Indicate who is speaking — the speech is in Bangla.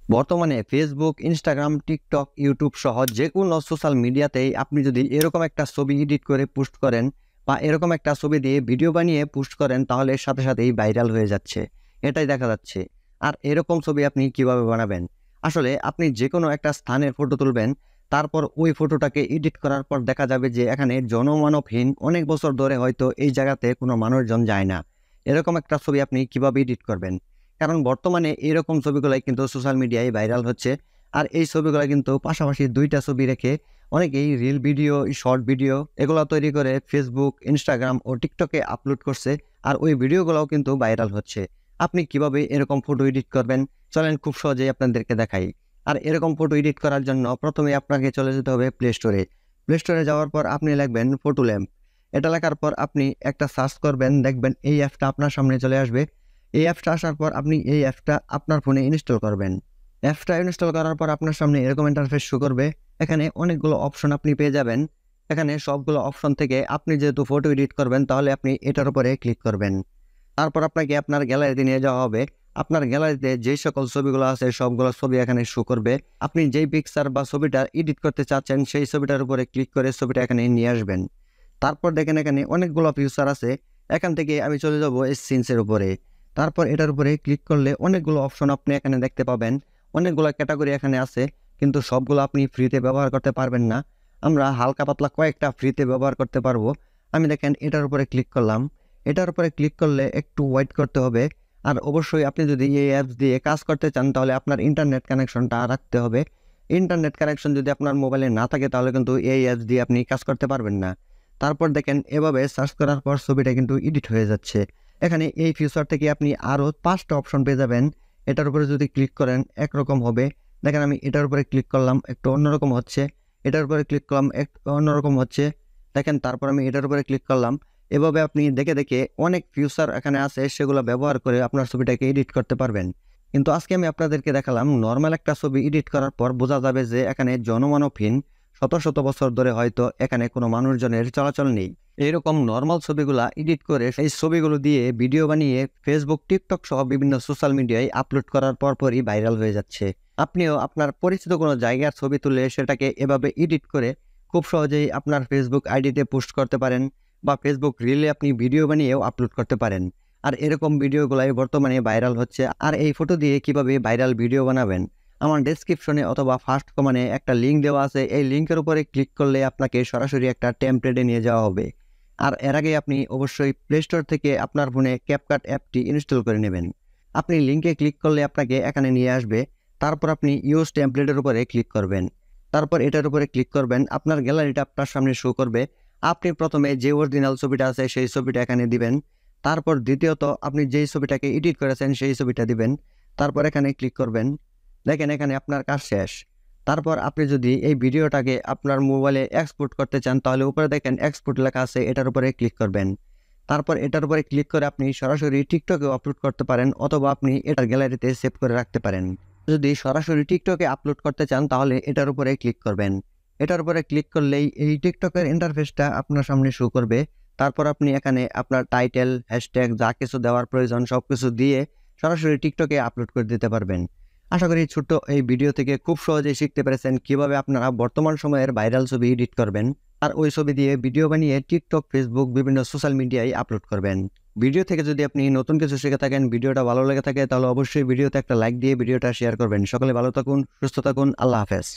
Speaker 1: বর্তমানে ফেসবুক, ইনস্টাগ্রাম, টিকটক, ইউটিউব সহ যেকোনো সোশ্যাল মিডিয়াতেই আপনি যদি এরকম একটা ছবি এডিট করে পোস্ট করেন বা এরকম একটা ছবি দিয়ে ভিডিও বানিয়ে পোস্ট করেন তাহলে এর সাথে সাথেই ভাইরাল হয়ে যাচ্ছে। এটাই দেখা যাচ্ছে। আর এরকম ছবি আপনি কিভাবে বানাবেন? আসলে আপনি যেকোনো একটা স্থানের ফটো তুলবেন, তারপর ওই ফটোটাকে এডিট করার পর দেখা যাবে যে এখানে জনমানবহীন অনেক বছর ধরে হয়তো এই জায়গাতে কোনো মানুষজন যায় না। এরকম একটা ছবি আপনি কিভাবে এডিট করবেন? কারণ বর্তমানে এরকম ছবিগুলাই কিন্তু সোশ্যাল মিডিয়ায় ভাইরাল হচ্ছে। আর এই ছবিগুলা কিন্তু পাশাপাশি ২ টা ছবি রেখে অনেকেই রিল ভিডিও, শর্ট ভিডিও এগুলা তৈরি করে ফেসবুক, ইনস্টাগ্রাম ও টিকটকে আপলোড করছে। আর ওই ভিডিওগুলাও কিন্তু ভাইরাল হচ্ছে। আপনি কিভাবে এরকম ফটো এডিট করবেন? চলেন খুব সহজেই আপনাদেরকে দেখাই। আর এরকম ফটো এডিট করার জন্য প্রথমে আপনাকে চলে যেতে হবে প্লে স্টোরে। প্লে স্টোরে যাওয়ার পর আপনি লিখবেন ফটো ল্যাম্প। এটা লেখার পর আপনি একটা সার্চ করবেন, দেখবেন এই অ্যাপটা আপনার সামনে চলে আসবে। এই অ্যাপটা আসার পর আপনি এই অ্যাপটা আপনার ফোনে ইনস্টল করবেন। অ্যাপটা ইনস্টল করার পর আপনার সামনে এরকম ইন্টারফেস শো করবে। এখানে অনেকগুলো অপশন আপনি পেয়ে যাবেন। এখানে সবগুলো অপশন থেকে আপনি যেহেতু ফটো এডিট করবেন তাহলে আপনি এটার উপরে ক্লিক করবেন। তারপর আপনাকে আপনার গ্যালারিতে নিয়ে যাওয়া হবে। আপনার গ্যালারিতে যে সকল ছবিগুলো আছে সবগুলো ছবি এখানে শো করবে। আপনি যেই পিকচার বা ছবিটা এডিট করতে চাচ্ছেন সেই ছবিটার উপরে ক্লিক করে ছবিটা এখানে নিয়ে আসবেন। তারপর দেখেন এখানে অনেকগুলো ফিচার আছে। এখান থেকে আমি চলে যাব এই সিনসের উপরে। তারপর এটার উপরে ক্লিক করলে অনেকগুলো অপশন আপনি এখানে দেখতে পাবেন। অনেকগুলো ক্যাটাগরি এখানে আছে, কিন্তু সবগুলো আপনি ফ্রিতে ব্যবহার করতে পারবেন না। আমরা হালকা পাতলা কয়েকটা ফ্রিতে ব্যবহার করতে পারবো। আমি দেখেন এটার উপরে ক্লিক করলাম। এটার উপরে ক্লিক করলে একটু ওয়েট করতে হবে। আর অবশ্যই আপনি যদি এই অ্যাপস দিয়ে কাজ করতে চান তাহলে আপনার ইন্টারনেট কানেকশনটা রাখতে হবে। ইন্টারনেট কানেকশন যদি আপনার মোবাইলে না থাকে তাহলে কিন্তু এই অ্যাপস দিয়ে আপনি কাজ করতে পারবেন না। তারপর দেখেন এভাবে সার্চ করার পর ছবিটা কিন্তু এডিট হয়ে যাচ্ছে। এখানে এই ফিচার থেকে আপনি আরও 5টা অপশন পেয়ে যাবেন। এটার উপরে যদি ক্লিক করেন একরকম হবে। দেখেন আমি এটার উপরে ক্লিক করলাম, একটু অন্যরকম হচ্ছে। এটার উপরে ক্লিক করলাম, একটু অন্যরকম হচ্ছে। দেখেন তারপর আমি এটার উপরে ক্লিক করলাম। এভাবে আপনি দেখে দেখে অনেক ফিচার এখানে আছে, সেগুলো ব্যবহার করে আপনার ছবিটাকে এডিট করতে পারবেন। কিন্তু আজকে আমি আপনাদেরকে দেখালাম নর্মাল একটা ছবি এডিট করার পর বোঝা যাবে যে এখানে জনমানবহীন শত শত বছর ধরে হয়তো এখানে কোনো মানুষজনের চলাচল নেই। এইরকম নর্মাল ছবিগুলা এডিট করে সেই ছবিগুলো দিয়ে ভিডিও বানিয়ে ফেসবুক, টিকটক সহ বিভিন্ন সোশ্যাল মিডিয়ায় আপলোড করার পরপরই ভাইরাল হয়ে যাচ্ছে। আপনিও আপনার পরিচিত কোনো জায়গার ছবি তুলে সেটাকে এভাবে এডিট করে খুব সহজেই আপনার ফেসবুক আইডিতে পোস্ট করতে পারেন বা ফেসবুক রিলে আপনি ভিডিও বানিয়েও আপলোড করতে পারেন। আর এরকম ভিডিওগুলাই বর্তমানে ভাইরাল হচ্ছে। আর এই ফটো দিয়ে কিভাবে ভাইরাল ভিডিও বানাবেন, আমার ডেসক্রিপশনে অথবা ফার্স্ট কমেন্টে একটা লিঙ্ক দেওয়া আছে। এই লিঙ্কের উপরে ক্লিক করলে আপনাকে সরাসরি একটা টেমপ্লেটে নিয়ে যাওয়া হবে। আর এর আগে আপনি অবশ্যই প্লে স্টোর থেকে আপনার ফোনে ক্যাপকাট অ্যাপটি ইনস্টল করে নেবেন। আপনি লিঙ্কে ক্লিক করলে আপনাকে এখানে নিয়ে আসবে। তারপর আপনি ইউজ টেমপ্লেটের উপরে ক্লিক করবেন। তারপর এটার উপরে ক্লিক করবেন, আপনার গ্যালারিটা আপনার সামনে শো করবে। আপনি প্রথমে যে অরিজিনাল ছবিটা আছে সেই ছবিটা এখানে দিবেন। তারপর দ্বিতীয়ত আপনি যেই ছবিটাকে এডিট করেছেন সেই ছবিটা দিবেন। তারপর এখানে ক্লিক করবেন। দেখেন এখানে আপনার কাজ শেষ। তারপর আপনি যদি এই ভিডিওটাকে আপনার মোবাইলে এক্সপোর্ট করতে চান তাহলে উপরে দেখেন এক্সপোর্ট লেখা আছে, এটার উপরে ক্লিক করবেন। তারপর এটার উপরে ক্লিক করে আপনি সরাসরি টিকটকে আপলোড করতে পারেন অথবা আপনি এটার গ্যালারিতে সেভ করে রাখতে পারেন। যদি সরাসরি টিকটকে আপলোড করতে চান তাহলে এটার উপরে ক্লিক করবেন। এটার উপরে ক্লিক করলেই এই টিকটকের ইন্টারফেসটা আপনার সামনে শো করবে। তারপর আপনি এখানে আপনার টাইটেল, হ্যাশট্যাগ যা কিছু দেওয়ার প্রয়োজন সবকিছু দিয়ে সরাসরি টিকটকে আপলোড করে দিতে পারবেন। আশা করি ছোট্ট এই ভিডিও থেকে খুব সহজেই শিখতে পেরেছেন কিভাবে আপনারা বর্তমান সময়ের ভাইরাল ছবি এডিট করবেন আর ওই ছবি দিয়ে ভিডিও বানিয়ে টিকটক, ফেসবুক বিভিন্ন সোশ্যাল মিডিয়ায় আপলোড করবেন। ভিডিও থেকে যদি আপনি নতুন কিছু শিখে থাকেন, ভিডিওটা ভালো লেগে থাকে তাহলে অবশ্যই ভিডিওতে একটা লাইক দিয়ে ভিডিওটা শেয়ার করবেন। সকলে ভালো থাকুন, সুস্থ থাকুন, আল্লাহ হাফেজ।